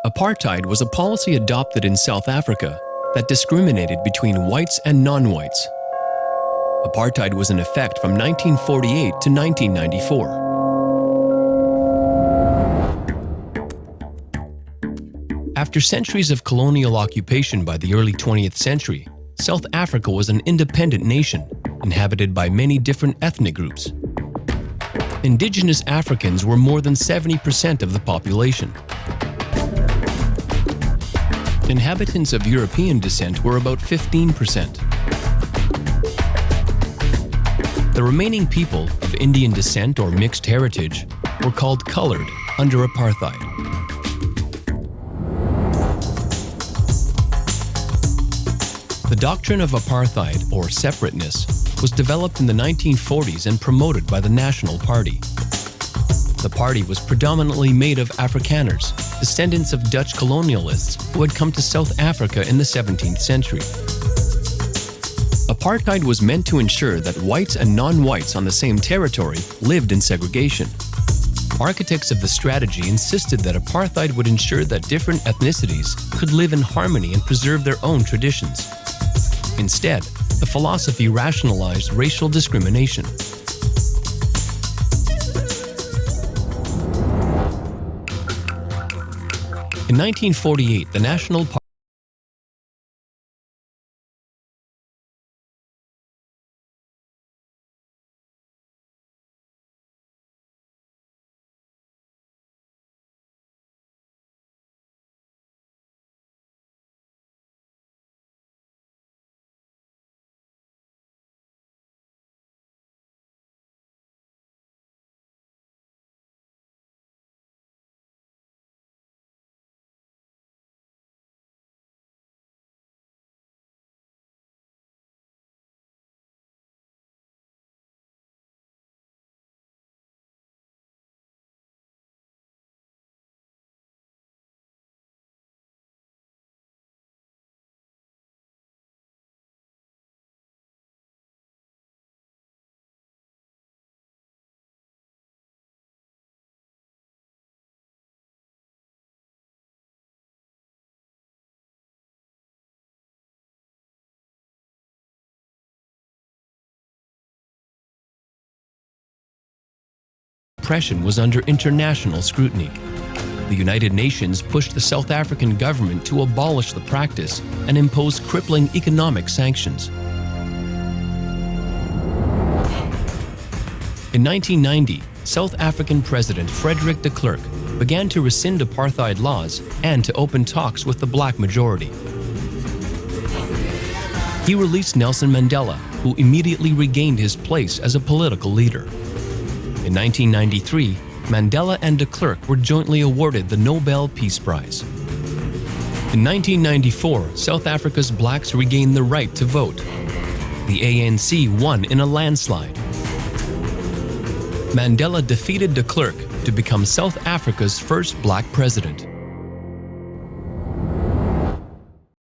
Apartheid was a policy adopted in South Africa that discriminated between whites and non-whites. Apartheid was in effect from 1948 to 1994. After centuries of colonial occupation by the early 20th century, South Africa was an independent nation, inhabited by many different ethnic groups. Indigenous Africans were more than 70% of the population. Inhabitants of European descent were about 15%. The remaining people of Indian descent or mixed heritage were called colored under apartheid. The doctrine of apartheid, or separateness, was developed in the 1940s and promoted by the National Party. The party was predominantly made of Afrikaners, descendants of Dutch colonialists who had come to South Africa in the 17th century. Apartheid was meant to ensure that whites and non-whites on the same territory lived in segregation. Architects of the strategy insisted that apartheid would ensure that different ethnicities could live in harmony and preserve their own traditions. Instead, the philosophy rationalized racial discrimination. In 1948, the National Party oppression was under international scrutiny. The United Nations pushed the South African government to abolish the practice and impose crippling economic sanctions. In 1990, South African President Frederick de Klerk began to rescind apartheid laws and to open talks with the black majority. He released Nelson Mandela, who immediately regained his place as a political leader. In 1993, Mandela and de Klerk were jointly awarded the Nobel Peace Prize. In 1994, South Africa's blacks regained the right to vote. The ANC won in a landslide. Mandela defeated de Klerk to become South Africa's first black president.